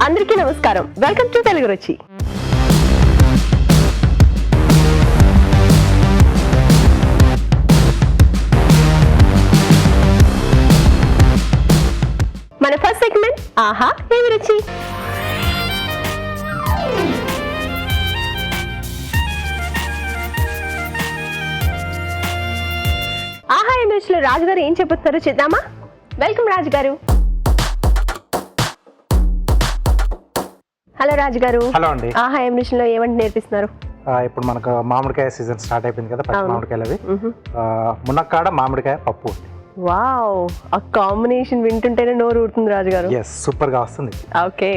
అందరికీ నమస్కారం. Welcome to Telugu రుచి. మన ఫస్ట్ సెగ్మెంట్ ఆహా ఏమి రుచి. ఆహా ఏమి రుచిలో రాజు గారు ఏం చెబుతున్నారో చూద్దామా. వెల్కమ్ రాజు గారు. హలో రాజు గారు. హలో అండి. ఆహా ఏం రుచిలో ఏమంటే నేర్పిస్తున్నారు? ఇప్పుడు మనకు మామిడికాయ సీజన్ స్టార్ట్ అయిపోయింది కదా, పచ్చి మామిడికాయలు అవి. మునక్కాడ మామిడికాయ పప్పు. వావ్, ఆ కాంబినేషన్ వింటుంటేనే నోరు ఊరుతుంది రాజు గారు. సూపర్ గా వస్తుంది. ఓకే,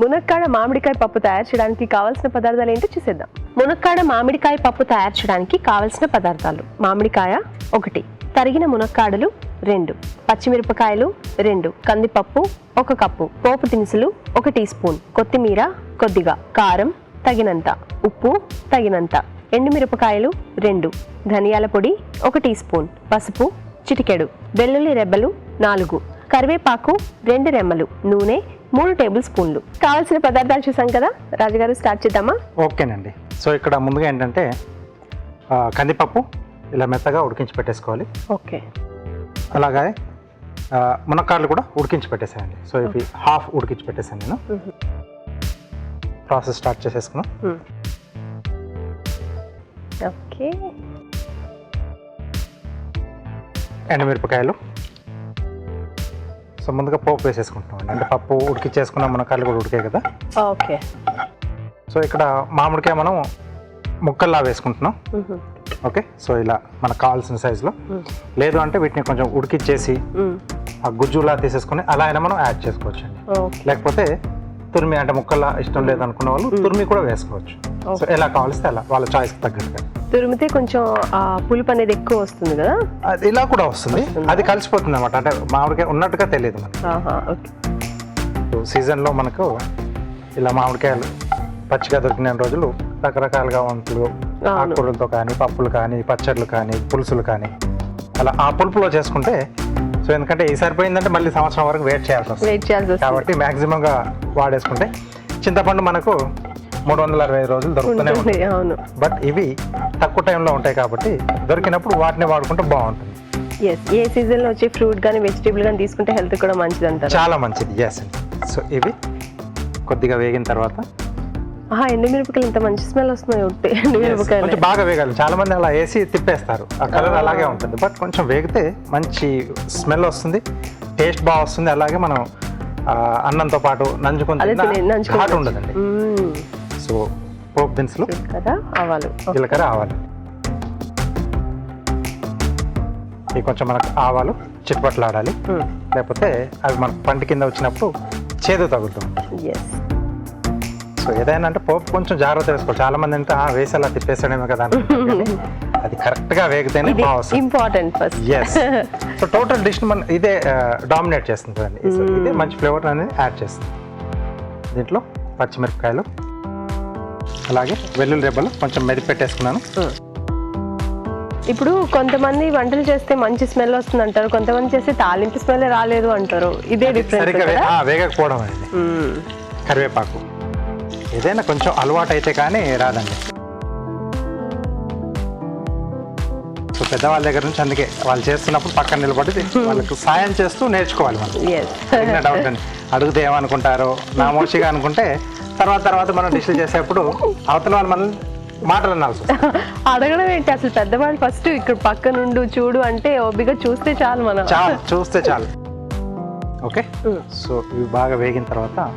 మునక్కాడ మామిడికాయ పప్పు తయారు చేయడానికి కావాల్సిన పదార్థాలు ఏంటో చూసేద్దాం. మునక్కాడ మామిడికాయ పప్పు తయారు చేయడానికి కావాల్సిన పదార్థాలు: మామిడికాయ 1, తరిగిన మునక్కాడలు 2, పచ్చిమిరపకాయలు 2, కందిపప్పు 1 కప్పు, పోపు దినుసులు 1 టీ స్పూన్, కొత్తిమీర కొద్దిగా, కారం తగినంత, ఉప్పు తగినంత, ఎండుమిరపకాయలు 2, ధనియాల పొడి 1 టీ స్పూన్, పసుపు చిటికెడు, వెల్లుల్లి రెబ్బలు 4, కరివేపాకు 2 రెమ్మలు, నూనె 3 టేబుల్ స్పూన్లు. కావాల్సిన పదార్థాలు చూసాం కదా రాజుగారు, స్టార్ట్ చేద్దామా? ఓకేనండి. సో ఇక్కడ ముందుగా ఏంటంటే కందిపప్పు ఇలా మెత్తగా ఉడికించి పెట్టేసుకోవాలి. ఓకే, అలాగే మునక్కాడలు కూడా ఉడికించి పెట్టేసాయండి. సో ఇవి హాఫ్ ఉడికించి పెట్టేసాను నేను. ప్రాసెస్ స్టార్ట్ చేసేసుకున్నాం. ఓకే, ఎండుమిరపకాయలు. సో ముందుగా పోపు వేసేసుకుంటున్నాం. అంటే పప్పు ఉడికిచ్చేసుకున్నాం, మునక్కాడలు కూడా ఉడికాయి కదా. ఓకే, సో ఇక్కడ మామిడికాయ మనం ముక్కల్లా వేసుకుంటున్నాం. ఓకే, సో ఇలా మనకు కావాల్సిన సైజులో. లేదు అంటే వీటిని కొంచెం ఉడికిచ్చేసి ఆ గుజ్జులా తీసేసుకుని అలా అయినా మనం యాడ్ చేసుకోవచ్చు అండి. లేకపోతే తురిమి, అంటే ముక్కల్లా ఇష్టం లేదు అనుకున్న వాళ్ళు తురిమి కూడా వేసుకోవచ్చు. సో ఎలా కావాల్స్తే అలా వాళ్ళ చాయిస్కి తగ్గట్టుగా. తురిమితే కొంచెం పులుపు అనేది ఎక్కువ వస్తుంది కదా, అది ఇలా కూడా వస్తుంది. అది కలిసిపోతుంది అనమాట, అంటే మామిడికాయ ఉన్నట్టుగా తెలియదు మనకి. సీజన్లో మనకు ఇలా మామిడికాయలు పచ్చిగా దొరికిన రోజులు రకరకాలుగా వంటలు, ఆకుకూరలతో కానీ, పప్పులు కానీ, పచ్చళ్ళు కానీ, పులుసులు కానీ, అలా ఆ పులుపులో చేసుకుంటే, సో ఎందుకంటే ఈ సరిపోయిందంటే మళ్ళీ సంవత్సరం వరకు వెయిట్ చేయాల్సి వస్తుంది. కాబట్టి మ్యాక్సిమంగా వాడేసుకుంటే, చింతపండు మనకు 365 రోజులు దొరుకుతూనే ఉంటుంది. బట్ ఇవి తక్కువ టైంలో ఉంటాయి కాబట్టి దొరికినప్పుడు వాటిని వాడుకుంటే బాగుంటుంది. ఏ సీజన్లో వచ్చే ఫ్రూట్ కానీ వెజిటేబుల్ కానీ తీసుకుంటే హెల్త్ కూడా మంచిది అంటారు. చాలా మంచిది. ఎస్ అండి. సో ఇవి కొద్దిగా వేగిన తర్వాత, ఎండుమిరపకాయలు ఇంత మంచి స్మెల్ వస్తున్నాయి. ఎండుమిరపకాయలు కొంచెం బాగా వేగాలి. చాలా మంది అలా వేసి తిప్పేస్తారు, ఆ కలర్ అలాగే ఉంటుంది. బట్ కొంచెం వేగితే మంచి స్మెల్ వస్తుంది, టేస్ట్ బాగా వస్తుంది. అలాగే మనం అన్నంతో పాటు నంచుకుంటే ఘాటు ఉండదండి. సో పోపు దినుసులు, జీలకర్ర, ఆవాలు. ఇవి కొంచెం మనకు ఆవాలు చిట్పట్లాడాలి, లేకపోతే అవి మనకు పంట కింద వచ్చినప్పుడు చేదు తగులుతుంది. సో ఏదైనా అంటే పోపు కొంచెం జాగ్రత్త వేసుకోవాలి. చాలా మంది అంటే వేసి అలా తిప్పేసాడేమో కదా, అది కరెక్ట్ గా వేగితేనే బాగుంది. Important first. Yes. So total dish మన ఇదే డామినేట్ చేస్తుంది కదండి. ఇదే మంచి ఫ్లేవర్ అనేది యాడ్ చేస్తుంది. దీంట్లో పచ్చిమిరపకాయలు, అలాగే వెల్లుల్లి రెబ్బలు కొంచెం మెది పెట్టేసుకున్నాను. ఇప్పుడు కొంతమంది వంటలు చేస్తే మంచి స్మెల్ వస్తుంది అంటారు, కొంతమంది చేస్తే తాలింపు స్మెల్ రాలేదు అంటారు. ఇదే డిఫరెన్స్. వేగకపోవడం అనేది. కరివేపాకు ఏదైనా కొంచెం అలవాటు అయితే కానీ రాదండి. సో పెద్దవాళ్ళ దగ్గర నుంచి, అందుకే వాళ్ళు చేస్తున్నప్పుడు పక్కన నిలబడి వాళ్ళకు సాయం చేస్తూ నేర్చుకోవాలి మనం. డౌట్ అని అడిగితే ఏమనుకుంటారో నామోషిగా అనుకుంటే తర్వాత మనం డిష్లు చేసేప్పుడు అవతల వాళ్ళు మనల్ని మాటలు అనాల్సి వస్తుంది. అడగడం ఏంటి అసలు, పెద్దవాళ్ళు ఫస్ట్ ఇక్కడ పక్క నుండి చూడు అంటే ఓపిగా చూస్తే చాలు, మనం చూస్తే చాలు. ఓకే, సో ఇవి బాగా వేగిన తర్వాత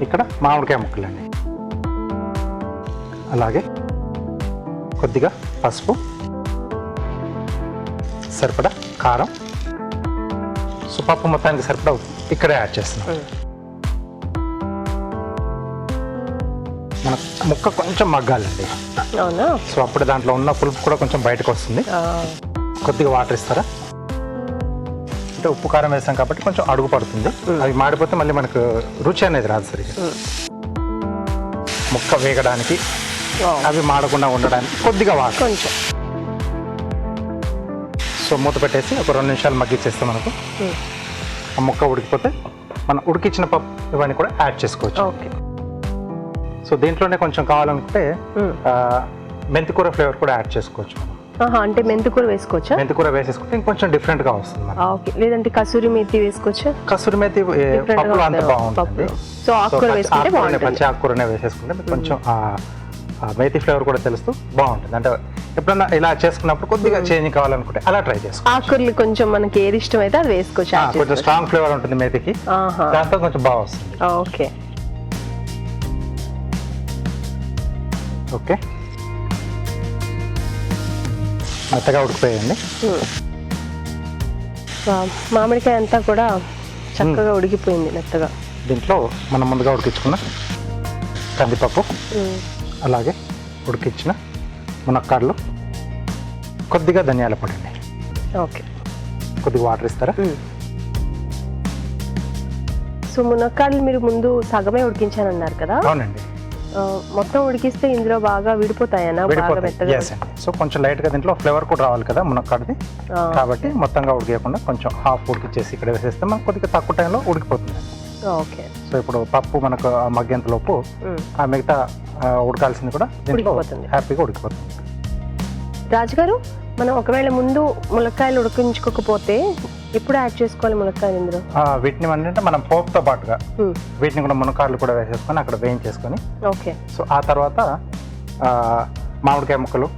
ఇక్కడ మామిడికాయ ముక్కలండి, అలాగే కొద్దిగా పసుపు, సరిపడా కారం. సో పప్పు మొత్తానికి సరిపడా ఇక్కడే యాడ్ చేస్తున్నాం. మన ముక్క కొంచెం మగ్గాలండి. సో అప్పుడు దాంట్లో ఉన్న పులుపు కూడా కొంచెం బయటకు వస్తుంది. కొద్దిగా వాటర్ ఇస్తారా? అంటే ఉప్పు కారం వేసాం కాబట్టి కొంచెం అడుగు పడుతుంది. అవి మాడిపోతే మళ్ళీ మనకు రుచి అనేది రాదు సరిగ్గా. ముక్క వేగడానికి, అవి మాడకుండా ఉండడానికి కొద్దిగా వాటర్ కొంచెం. సో మూత పెట్టేసి ఒక 2 నిమిషాలు మగ్గిచ్చేస్తే మనకు ఆ ముక్క ఉడికిపోతే మనం ఉడికించిన ఇవన్నీ కూడా యాడ్ చేసుకోవచ్చు. ఓకే. సో దీంట్లోనే కొంచెం కావాలనుకుంటే మెంతికూర ఫ్లేవర్ కూడా యాడ్ చేసుకోవచ్చు. అంటే మెంతికూర వేసుకోవచ్చా? మెంతికూర వేసేసుకుంటే ఇంకొంచెం డిఫరెంట్ గా వస్తుంది మనకి. ఓకే. లేదంటే కసూరి మేతి వేసుకోవచ్చా? కసూరి మేతి పప్పులో అంత బాగుంటుంది. సో ఆకుకూర వేసుకుంటే బాగుంటుంది. పచ్చి ఆకుకూరనే వేసేసుకుంటే మీకు కొంచెం మేతి ఫ్లేవర్ కూడా తెలుస్తూ బాగుంటుంది. అంటే ఎప్పుడన్నా ఇలా చేసుకున్నప్పుడు కొద్దిగా చేంజ్ కావాలనుకుంటే అలా ట్రై చేసుకో. ఆకుకూరలు కొంచెం మనకి ఏది ఇష్టం అయితే అది వేసుకోవచ్చు. కొంచెం స్ట్రాంగ్ ఫ్లేవర్ ఉంటుంది మేతికి, దాంతో కొంచెం బాగా వస్తుంది. ఓకే. ఓకే, మెత్తగా ఉడికిపోయండి. మామిడికాయ అంతా కూడా చక్కగా ఉడికిపోయింది మెత్తగా. దీంట్లో మనం ముందుగా ఉడికించుకున్న కందిపప్పు, అలాగే ఉడికించిన మునక్కాడలు, కొద్దిగా ధనియాల పొడి అండి. ఓకే. కొద్దిగా వాటర్ ఇస్తారా? సో మునక్కాడలు మీరు ముందు సగమే ఉడికించానన్నారు కదా? అవునండి. మొత్తం ఉడికిస్తే ఇందులో బాగా విడిపోతాయన్నా? సో కొంచెం లైట్ గా దీంట్లో ఫ్లేవర్ కూడా రావాలి కదా మునక్కాడది, కాబట్టి మొత్తంగా ఉడికేయకుండా కొంచెం హాఫ్ ఉడికిచ్చేసి ఇక్కడ వేసేస్తే మనకు కొద్దిగా తక్కువ టైంలో ఉడికిపోతుంది. ఓకే. సో ఇప్పుడు పప్పు మనకు మగ్గేంతలోపు ఆ మిగతా ఉడకాల్సింది కూడా దీంట్లో హ్యాపీగా ఉడికిపోతుంది. రాజుగారు, మనం ఒకవేళ ముందు ములక్కాయలు ఉడికించుకోకపోతే ఎప్పుడు యాడ్ చేసుకోవాలి ములక్కాయలు ఇందులో? వీటిని అంటే మనం పోపుతో పాటుగా వీటిని కూడా మునక్కాడలు కూడా వేసేసుకొని అక్కడ వేయించేసుకొని, ఓకే. సో ఆ తర్వాత మామిడికాయ ముక్కలు,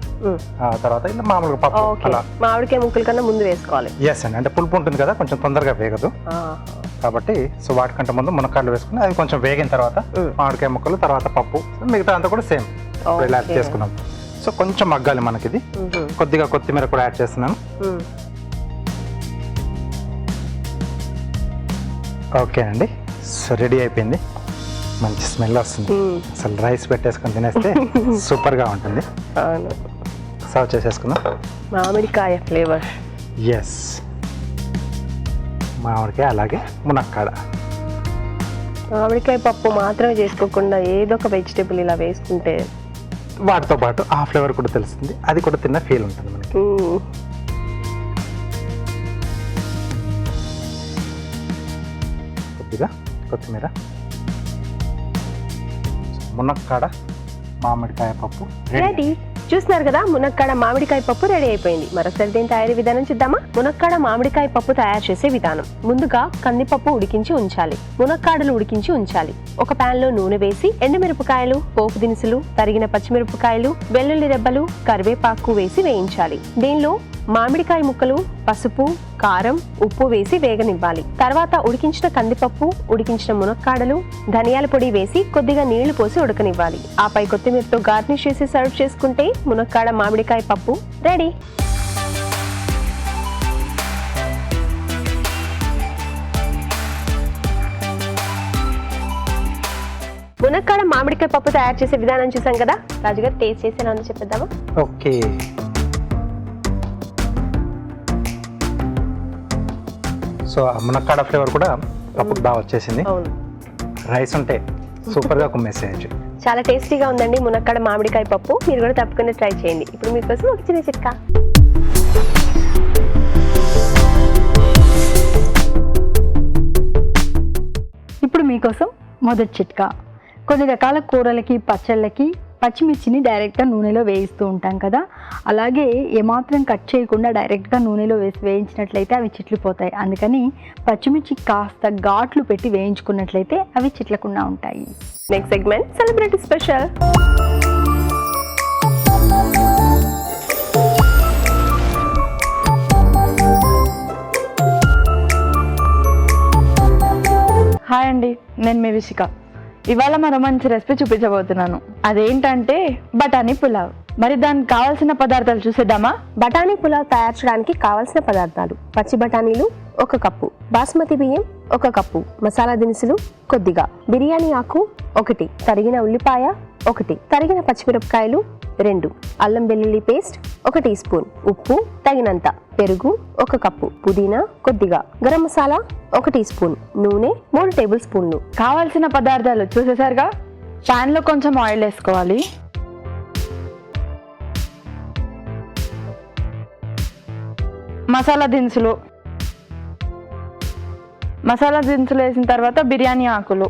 తర్వాత ఇలా మామూలుగా పప్పు అలా. మామిడికాయ ముక్కల కన్నా ముందు వేసుకోవాలి? ఎస్ అండి. అంటే పులుపు ఉంటుంది కదా, కొంచెం తొందరగా వేగదు కాబట్టి సో వాటికంటే ముందు మునక్కాడలు వేసుకుని అది కొంచెం వేగిన తర్వాత మామిడికాయ ముక్కలు, తర్వాత పప్పు, మిగతా అంతా కూడా సేమ్ ఇలా యాడ్ చేసుకున్నాం. సో కొంచెం మగ్గాలి మనకి ఇది. కొద్దిగా కొత్తిమీర కూడా యాడ్ చేస్తున్నాను. ఓకే అండి. సో రెడీ అయిపోయింది. మంచి స్మెల్ వస్తుంది. అసలు రైస్ పెట్టేసుకొని తినేస్తే సూపర్ గా ఉంటుంది. సర్వ్ చేసేసుకుందాం. మామిడికాయ ఫ్లేవర్. ఎస్, మామిడికాయ అలాగే మునక్కాడ. మామిడికాయ పప్పు మాత్రమే చేసుకోకుండా ఏదో ఒక వెజిటేబుల్ ఇలా వేసుకుంటే వాటితో పాటు ఆ ఫ్లేవర్ కూడా తెలుస్తుంది, అది కూడా తిన్న ఫీల్ ఉంటుంది మనకి. కొద్దిగా కొత్తిమీర, మునక్కాడ మామిడికాయ పప్పు రెడీ. చూస్తున్నారు కదా, మునక్కాడ మామిడికాయ పప్పు రెడీ అయిపోయింది. మరోసారి దీని తయారీ విధానం చూద్దామా? మునక్కాడ మామిడికాయ పప్పు తయారు చేసే విధానం. ముందుగా కందిపప్పు ఉడికించి ఉంచాలి. మునక్కాడలు ఉడికించి ఉంచాలి. ఒక పాన్ లో నూనె వేసి ఎండుమిరపకాయలు, పోపు దినుసులు, తరిగిన పచ్చిమిరపకాయలు, వెల్లుల్లి రెబ్బలు, కరివేపాకు వేసి వేయించాలి. దీనిలో మామిడికాయ ముక్కలు, పసుపు, కారం, ఉప్పు వేసి వేగనివ్వాలి. తర్వాత ఉడికించిన కందిపప్పు, ఉడికించిన మునక్కాడలు, ధనియాల పొడి వేసి కొద్దిగా నీళ్లు పోసి ఉడకనివ్వాలి. ఆపై కొత్తిమీరతో గార్నిష్ చేసి సర్వ్ చేసుకుంటే మునక్కాడ మామిడికాయ పప్పు రెడీ. మునక్కాడ మామిడికాయ పప్పు తయారు చేసే విధానం చూసాం కదా. రాజుగారు టేస్ట్ చేసి నన్ను చెప్పేద్దామా? ఓకే. సో మునక్కాడ ఫ్లేవర్ కూడా పప్పుకు బాగా వచ్చేసింది. రైస్ ఉంటే సూపర్ గా కుమ్మేసేయచ్చు. చాలా టేస్టీగా ఉందండి మునక్కాడ మామిడికాయ పప్పు. మీరు కూడా తప్పకుండా ట్రై చేయండి. ఇప్పుడు మీకోసం ఒక చిన్న చిట్కా. ఇప్పుడు మీకోసం మొదటి చిట్కా. కొన్ని రకాల కూరలకి, పచ్చళ్ళకి పచ్చిమిర్చిని డైరెక్ట్గా నూనెలో వేయిస్తూ ఉంటాం కదా, అలాగే ఏమాత్రం కట్ చేయకుండా డైరెక్ట్గా నూనెలో వేసి వేయించినట్లయితే అవి చిట్లిపోతాయి. అందుకని పచ్చిమిర్చి కాస్త ఘాట్లు పెట్టి వేయించుకున్నట్లయితే అవి చిట్లకుండా ఉంటాయి. Next segment celebrity special. Hi అండి, నేను మీ విషిక. ఇవాళ మరో మంచి రెసిపీ చూపించబోతున్నాను. అదేంటంటే బఠానీ పులావ్. మరి దానికి కావాల్సిన పదార్థాలు చూసేద్దామా? బఠానీ పులావ్ తయారు చేయడానికి కావాల్సిన పదార్థాలు: పచ్చి బఠానీలు 1 కప్పు, బాస్మతి బియ్యం 1 కప్పు, మసాలా దినుసులు కొద్దిగా, బిర్యానీ ఆకు 1, తరిగిన ఉల్లిపాయ 1, తరిగిన పచ్చిమిరపకాయలు 2, అల్లం వెల్లుల్లి పేస్ట్ 1 టీ స్పూన్, ఉప్పు తగినంత, పెరుగు 1 కప్పు, పుదీనా కొద్దిగా, గరం మసాలా 1 టీ స్పూన్, నూనె 3 టేబుల్ స్పూన్లు. కావాల్సిన పదార్థాలు చూసేసారుగా. ప్యాన్లో కొంచెం ఆయిల్ వేసుకోవాలి. మసాలా దినుసులు వేసిన తర్వాత బిర్యానీ ఆకులు,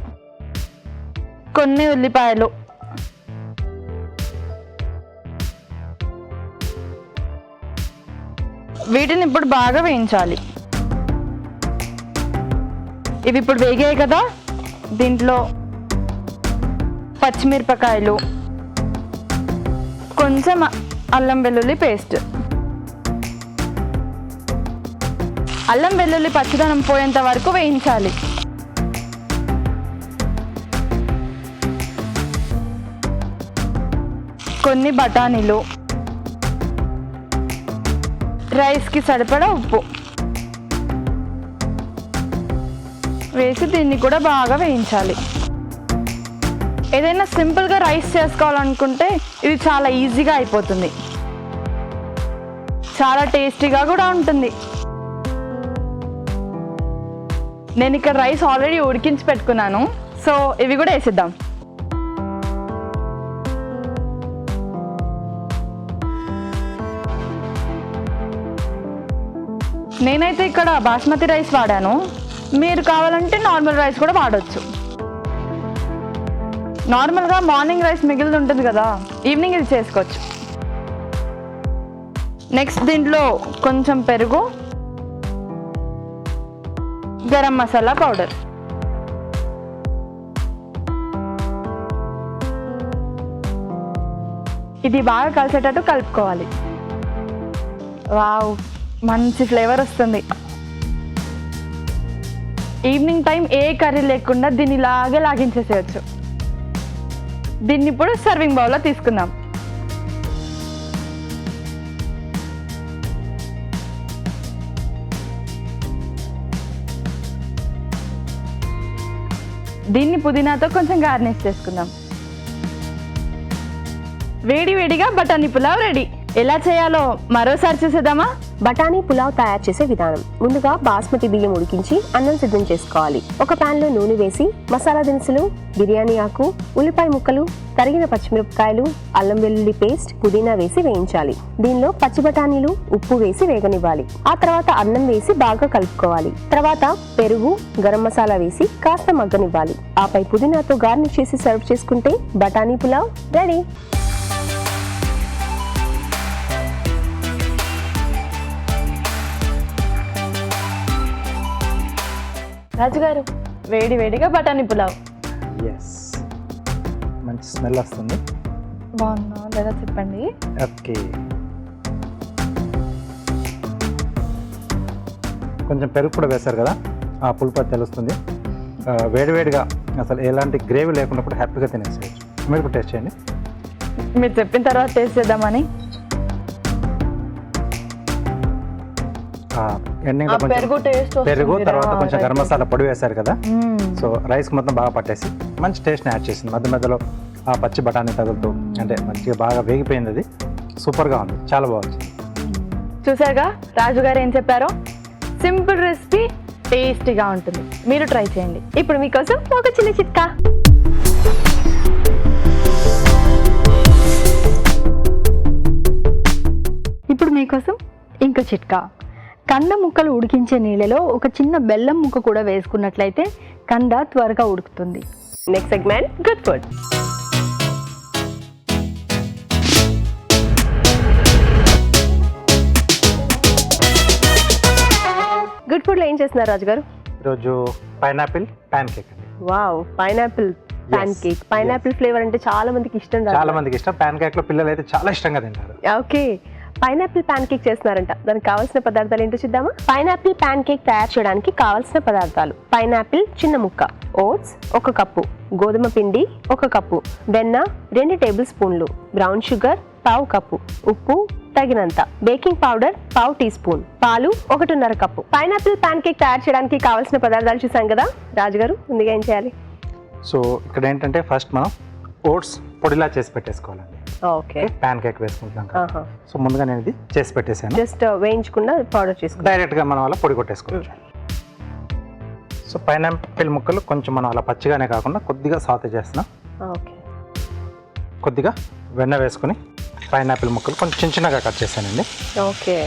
కొన్ని ఉల్లిపాయలు, వీటిని ఇప్పుడు బాగా వేయించాలి. ఇవి ఇప్పుడు వేగాయి కదా, దీంట్లో పచ్చిమిరపకాయలు, కొంచెం అల్లం వెల్లుల్లి పేస్ట్, అల్లం వెల్లుల్లి పచ్చిదనం పోయేంత వరకు వేయించాలి. కొన్ని బఠానీలు, రైస్కి సరిపడా ఉప్పు వేసి దీన్ని కూడా బాగా వేయించాలి. ఏదైనా సింపుల్గా రైస్ చేసుకోవాలనుకుంటే ఇది చాలా ఈజీగా అయిపోతుంది, చాలా టేస్టీగా కూడా ఉంటుంది. నేను ఇక్కడ రైస్ ఆల్రెడీ ఉడికించి పెట్టుకున్నాను, సో ఇవి కూడా వేసిద్దాం. నేనైతే ఇక్కడ బాస్మతి రైస్ వాడాను, మీరు కావాలంటే నార్మల్ రైస్ కూడా వాడచ్చు. నార్మల్గా మార్నింగ్ రైస్ మిగిలిన ఉంటుంది కదా, ఈవినింగ్ ఇది చేసుకోవచ్చు. నెక్స్ట్ దీంట్లో కొంచెం పెరుగు, గరం మసాలా పౌడర్, ఇది బాగా కలిసేటట్టు కలుపుకోవాలి. వావ్, మంచి ఫ్లేవర్ వస్తుంది. ఈవినింగ్ టైం ఏ కర్రీ లేకుండా దీన్ని ఇలాగే లాగించేసేయచ్చు. దీన్ని ఇప్పుడు సర్వింగ్ బౌల్లో తీసుకుందాం. దీన్ని పుదీనాతో కొంచెం గార్నిష్ చేసుకుందాం. వేడి వేడిగా బఠానీ పులావ్ రెడీ. ఎలా చేయాలో మరోసారి చూసేద్దామా? బఠానీ పులావ్ తయారు చేసే విధానం. ముందుగా బాస్మతి బియ్యం ఉడికించి అన్నం సిద్ధం చేసుకోవాలి. ఒక పాన్ లో నూనె వేసి మసాలా దినుసులు, బిర్యానీ ఆకు, ఉల్లిపాయ ముక్కలు, తరిగిన పచ్చిమిరపకాయలు, అల్లం వెల్లుల్లి పేస్ట్, పుదీనా వేసి వేయించాలి. దీనిలో పచ్చి బఠానీలు, ఉప్పు వేసి వేగనివ్వాలి. ఆ తర్వాత అన్నం వేసి బాగా కలుపుకోవాలి. తర్వాత పెరుగు, గరం మసాలా వేసి కాస్త మగ్గనివ్వాలి. ఆపై పుదీనాతో గార్నిష్ చేసి సర్వ్ చేసుకుంటే బఠానీ పులావ్ రెడీ. రాజుగారు, వేడి వేడిగా బఠానీ పులావ్. ఎస్, మంచి స్మెల్ వస్తుంది. బాగుందా లేదా చెప్పండి. ఓకే, కొంచెం పెరుగు కూడా వేశారు కదా, ఆ పులుపు తెలుస్తుంది. వేడివేడిగా అసలు ఎలాంటి గ్రేవీ లేకుండా కూడా హ్యాపీగా తినేసేయచ్చు. మీరు కూడా టేస్ట్ చేయండి. మీరు చెప్పిన తర్వాత టేస్ట్ చేద్దామని. ఎండింగ్ పెరుగు తర్వాత కొంచెం గరం మసాలా పొడి వేశారు కదా, సో రైస్ మొత్తం బాగా పట్టేసి మంచి టేస్ట్ని యాడ్ చేసింది. మధ్య మధ్యలో ఆ పచ్చి బఠానీ తగులుతూ అంటే మంచిగా బాగా వేగిపోయింది. అది సూపర్గా ఉంది, చాలా బాగుంది. చూసారుగా రాజుగారు ఏం చెప్పారో. సింపుల్ రెసిపీ, టేస్టీగా ఉంటుంది. మీరు ట్రై చేయండి. ఇప్పుడు మీకోసం ఒక చిన్న చిట్కా. ఇప్పుడు మీకోసం ఇంకో చిట్కా. కంద ముక్కలు ఉడికించే నీళ్ళలో ఒక చిన్న బెల్లం ముక్క కూడా వేసుకున్నట్లయితే కంద త్వరగా ఉడుకుతుంది. Next segment, good food. Good food లో ఏం చేస్తున్నారు రాజుగారు? ఈరోజు పైనాపిల్ ప్యాన్ కేక్ అండి. Wow, pineapple pan cake. Pineapple flavour అంటే చాలా మందికి ఇష్టం. చాలా మందికి ఇష్టం. ప్యాన్ కేక్ లో పిల్లలు అయితే చాలా ఇష్టంగా తింటారు. ఓకే, పైనాపిల్ ప్యాన్ కేక్ చేస్తున్నారంట. దానికి కావాల్సిన పదార్థాలు ఏంటో చూద్దామా? పైనాపిల్ ప్యాన్ కేక్ తయారు చేయడానికి కావాల్సిన పదార్థాలు: పైనాపిల్ చిన్న ముక్క, ఓట్స్ 1 కప్పు, గోధుమ పిండి 1 కప్పు, వెన్న 2 టేబుల్ స్పూన్లు, బ్రౌన్ షుగర్ 1/2 కప్పు, ఉప్పు తగినంత, బేకింగ్ పౌడర్ 1/2 టీ స్పూన్, పాలు 1.5 కప్పు. పైనాపిల్ ప్యాన్ కేక్ తయారు చేయడానికి కావాల్సిన పదార్థాలు చూసాం కదా. రాజుగారు, ముందుగా ఏం చేయాలి? సో ఇక్కడ ఏంటంటే ఫస్ట్ మనం ఓట్స్ పొడిలా చేసి పెట్టేసుకోవాలండి. ఓకే, ప్యాన్ కేక్ వేసుకుంటున్నాం కదా, సో ముందుగా నేను ఇది చేసి పెట్టేసాను. జస్ట్ వేయించకుండా పౌడర్ చేసుకుంటాం. డైరెక్ట్గా మనం అలా పొడి కొట్టేసుకోవచ్చు. సో పైనాపిల్ ముక్కలు కొంచెం మనం అలా పచ్చిగానే కాకుండా కొద్దిగా సాతే చేస్తున్నాం. ఓకే, కొద్దిగా వెన్న వేసుకుని పైనాపిల్ ముక్కలు కొంచెం చిన్న చిన్నగా కట్ చేశానండి. ఓకే,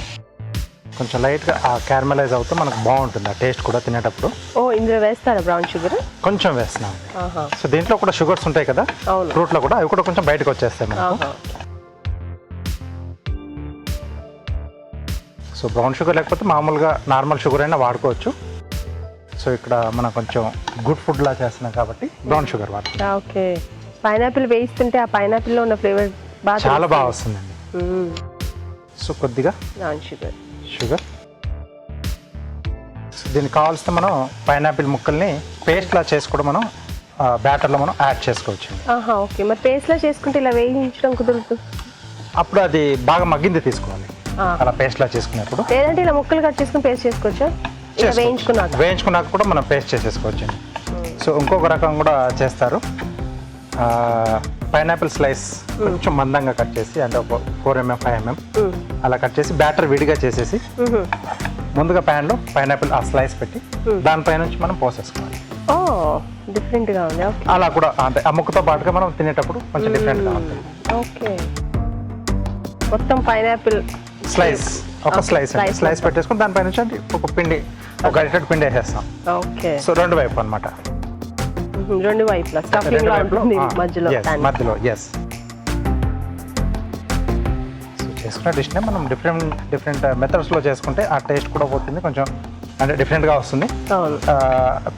కొంచెం లైట్గా ఆ క్యారమలైజ్ అవుతూ మనకు బాగుంటుంది ఆ టేస్ట్ కూడా తినేటప్పుడు. ఓ ఇందులో వేస్తారా బ్రౌన్ షుగర్? కొంచెం వేస్తున్నాం. సో దీంట్లో కూడా షుగర్స్ ఉంటాయి కదా అవును. ఫ్రూట్లో కూడా, అవి కూడా కొంచెం బయటకు వచ్చేస్తాయి మనకు. సో బ్రౌన్ షుగర్ లేకపోతే మామూలుగా నార్మల్ షుగర్ అయినా వాడుకోవచ్చు. సో ఇక్కడ మనం కొంచెం గుడ్ ఫుడ్ లా చేస్తున్నాం కాబట్టి బ్రౌన్ షుగర్ వాడుతున్నాం. ఓకే. పైనాపిల్ వేయిస్తుంటే ఆ పైనాపిల్లో ఉన్న ఫ్లేవర్ చాలా బాగా వస్తుందండి. సో కొద్దిగా బ్రౌన్ షుగర్ సో దీనికి కావాల్సిన మనం పైనాపిల్ ముక్కల్ని పేస్ట్లా చేసి కూడా మనం బ్యాటర్లో మనం యాడ్ చేసుకోవచ్చు. ఓకే. మరి పేస్ట్లా చేసుకుంటే ఇలా వేయించడం కుదురుతుంది? అప్పుడు అది బాగా మగ్గింది తీసుకోవాలి అలా పేస్ట్లా చేసుకునేప్పుడు. లేదంటే ఇలా ముక్కలు కట్ చేసుకుని పేస్ట్ చేసుకోవచ్చా? వేయించుకున్నాక కూడా మనం పేస్ట్ చేసేసుకోవచ్చు. సో ఇంకొక రకం కూడా చేస్తారు, పైనాపిల్ స్లైస్ కొంచెం మందంగా కట్ చేసి, అంటే ఒక 4 mm 5 mm అలా కట్ చేసి బ్యాటర్ విడిగా చేసేసి ముందుగా ప్యాన్లో పైనాపిల్ ఆ స్లైస్ పెట్టి దానిపై నుంచి మనం పోసేసుకోవాలి. డిఫరెంట్గా ఉంది. అలా కూడా అంటే ఆ ముక్కతో పాటుగా మనం తినేటప్పుడు కొంచెం డిఫరెంట్గా ఉంటుంది. ఓకే. మొత్తం పైనాపిల్ స్లైస్ ఒక స్లైస్ పెట్టేసుకుని దానిపై నుంచి అంటే ఒక పిండి, ఒక గరిటెడ్ పిండి వేసేస్తాం. ఓకే. సో రెండు వైపు అనమాట, రెండు వైపులా స్టఫింగ్ లా ఉంటుంది మధ్యలో. ఎస్. సో చేసుకున్న డిష్నే మనం డిఫరెంట్ మెథడ్స్లో చేసుకుంటే ఆ టేస్ట్ కూడా పోతుంది, కొంచెం అంటే డిఫరెంట్గా వస్తుంది.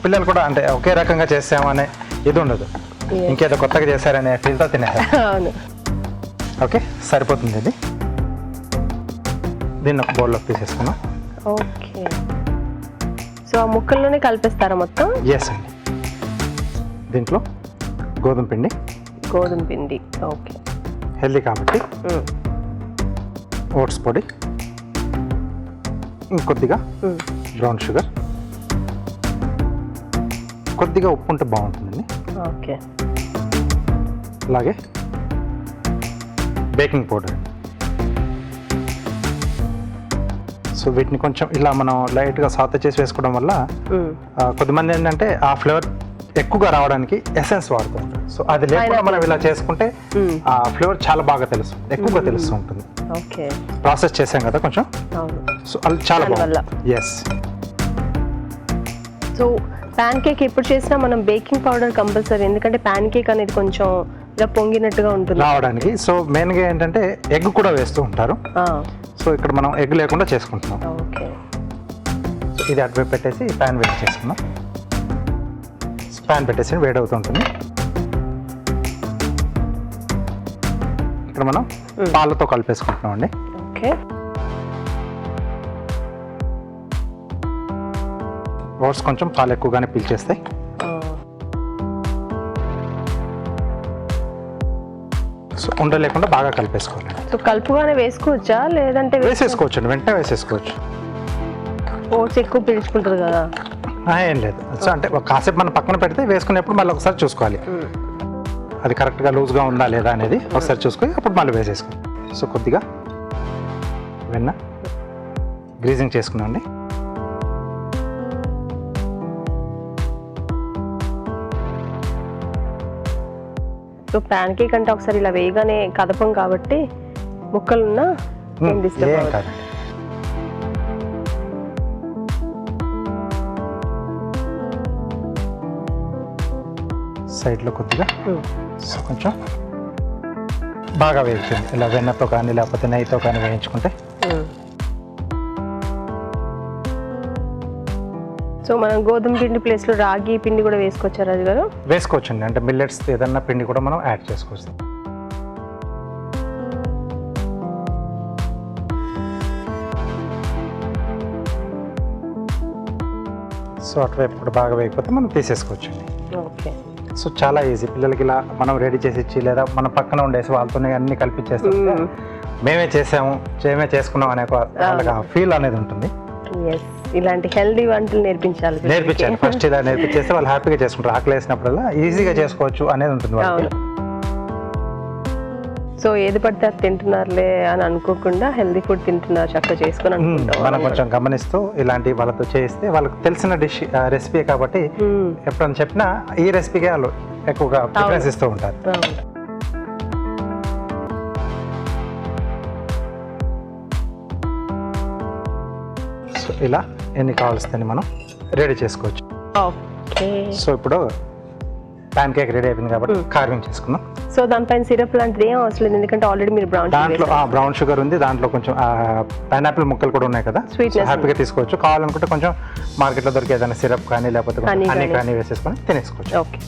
పిల్లలు కూడా అంటే ఒకే రకంగా చేసామనే ఇది ఉండదు, ఇంకేదో కొత్తగా చేశారనే ఫీల్తో తినేస్తారు. ఓకే, సరిపోతుంది ఇది. దీన్ని ఒక బౌల్లోకి తీసేసుకున్నాం. ఓకే. సో ఆ ముక్కల్లోనే కలిపేస్తారా మొత్తం? ఎస్ అండి. దీంట్లో గోధుమ పిండి. ఓకే. హెల్దీ కాబట్టి ఓట్స్ పొడి, ఇంకొద్దిగా బ్రౌన్ షుగర్, కొద్దిగా ఉప్పు ఉంటే బాగుంటుందండి. ఓకే. అలాగే బేకింగ్ పౌడర్. సో వీటిని కొంచెం ఇలా మనం లైట్గా సాత చేసి వేసుకోవడం వల్ల కొద్దిమంది ఏంటంటే ఆ ఫ్లేవర్ ఎక్కువగా రావడానికి ఎసెన్స్ వాడుతూ ఉంటారు. సో అది లేకుండా మనం ఇలా చేసుకుంటే ఆ ఫ్లేవర్ చాలా బాగా ఎక్కువగా తెలుస్తూ ఉంటుంది. ఓకే. ప్రాసెస్ చేసాం కదా కొంచెం, సో అది చాలా బాగుంది. ఎస్. సో ప్యాన్ కేక్ ఎప్పుడు చేసినా మనం బేకింగ్ పౌడర్ కంపల్సరీ, ఎందుకంటే ప్యాన్ కేక్ అనేది కొంచెం ఇలా పొంగినట్టుగా ఉంటుంది రావడానికి. సో మెయిన్గా ఏంటంటే ఎగ్ కూడా వేస్తూ ఉంటారు. సో ఇక్కడ మనం ఎగ్ లేకుండా చేసుకుంటున్నాం. ఓకే. సో ఇది అటువైపు పెట్టేసి ప్యాన్ వేడి చేసుకున్నాం. ప్యాన్ పెట్టేసి వేడవుతుంటుంది. ఇక్కడ మనం పాలతో కలిపేసుకుంటున్నాం అండి. ఓకే. ఓట్స్ కొంచెం పాలు ఎక్కువగానే పీల్చేస్తాయి. సో ఉండ లేకుండా బాగా కలిపేసుకోవాలి. సో కలుపుగానే వేసుకోవచ్చా లేదంటే? వేసేసుకోవచ్చు అండి, వెంటనే వేసేసుకోవచ్చు. ఓట్స్ ఎక్కువ పీల్చుకుంటుంది కదా? ఏం లేదు. సో అంటే కాసేపు మనం పక్కన పెడితే వేసుకునేప్పుడు మళ్ళీ ఒకసారి చూసుకోవాలి అది కరెక్ట్గా లూజ్గా ఉందా లేదా అనేది ఒకసారి చూసుకొని అప్పుడు మళ్ళీ వేసేసుకోవాలి. సో కొద్దిగా వెన్న గ్రీజింగ్ చేసుకున్నాండి. సో ప్యాన్ కేక్ అంటే ఒకసారి ఇలా వేయగానే కదపం కాబట్టి ముక్కలున్నా ఏం కాదు. సైడ్లో కొద్దిగా సో కొంచెం బాగా వేయించండి, ఇలా వెన్నతో కానీ లేకపోతే నెయ్యితో కానీ వేయించుకుంటే. సో మనం గోధుమ పిండి ప్లేస్లో రాగి పిండి కూడా వేసుకోవచ్చా రాజు గారు? వేసుకోవచ్చండి, అంటే మిల్లెట్స్ ఏదన్నా పిండి కూడా మనం యాడ్ చేసుకోవచ్చు. సో అటువైపు కూడా బాగా వేయకపోతే మనం తీసేసుకోవచ్చండి. ఓకే. సో చాలా ఈజీ, పిల్లలకి ఇలా మనం రెడీ చేసి ఇచ్చి లేదా మన పక్కన ఉండేసి వాళ్ళతోనే అన్ని కల్పించేస్తాం, మేమే చేసుకున్నాం అనే వాళ్ళకి ఫీల్ అనేది ఉంటుంది. ఇలాంటి హెల్దీ వంటలు నేర్పించాలి. ఫస్ట్ ఇలా నేర్పించేస్తే వాళ్ళు హ్యాపీగా చేసుకుంటారు, ఆకలి వేసినప్పుడల్లా ఈజీగా చేసుకోవచ్చు అనేది ఉంటుంది వాళ్ళకి. సో ఏది పడితే అది తింటున్నారులే అని అనుకోకుండా హెల్దీ ఫుడ్ తింటున్నారు చక్కగా చేసుకొని అనుకుంటాం. మనం కొంచెం గమనిస్తూ ఇలాంటి వాళ్ళతో చేస్తే వాళ్ళకి తెలిసిన రెసిపీ కాబట్టి ఎప్పుడైనా చెప్పినా ఈ రెసిపీకి వాళ్ళు ఎక్కువగా ప్రిఫరెన్స్ ఇస్తూ ఉంటారు. ఇలా ఎన్ని కావాల్సిందని మనం రెడీ చేసుకోవచ్చు. ఓకే. సో ఇప్పుడు ప్యాన్ కేక్ రెడీ అయిపోయింది కాబట్టి కార్వింగ్ చేసుకుందాం. సో దానిపైన సిరప్ లాంటిది ఏం అవసరం లేదు, ఎందుకంటే ఆల్రెడీ మీరు దాంట్లో బ్రౌన్ షుగర్ ఉంది, దాంట్లో కొంచెం పైనాపిల్ ముక్కలు కూడా ఉన్నాయి కదా, హ్యాపీగా తీసుకోవచ్చు. కావాలనుకుంటే కొంచెం మార్కెట్లో దొరికే ఏదైనా సిరప్ కానీ లేకపోతే హనీ కానీ వేసేసుకొని తినేసుకోవచ్చు. ఓకే.